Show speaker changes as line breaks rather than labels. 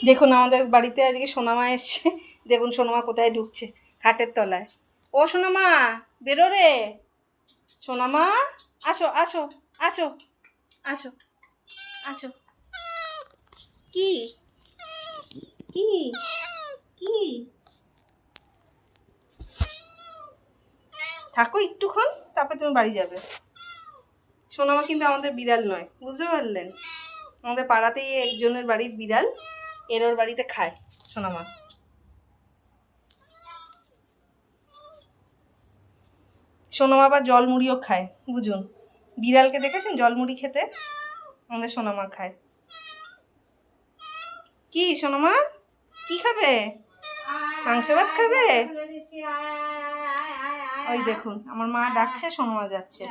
দেখুন আমাদের বাড়িতে আজকে সোনামা এসছে। দেখুন সোনামা কোথায় ঢুকছে, খাটের তলায়। ও সোনামা বেরো রে, সোনামা আসো আসো আসো আসো আসো। কি কি কি থাকো একটুক্ষণ, তারপর তুমি বাড়ি যাবে। সোনামা কিন্তু আমাদের বিড়াল নয়, বুঝতে পারলেন? আমাদের পাড়াতেই একজনের বাড়ির বিড়াল, এর ওর বাড়িতে খায় সোনামা। সোনামা আবার জল মুড়িও খায়, বুঝুন। বিড়ালকে দেখেছেন জল মুড়ি খেতে? আমাদের সোনামা খায়। কি সোনামা কি খাবে? মাংস ভাত খাবে? ওই দেখুন আমার মা ডাকছে, সোনামা যাচ্ছে।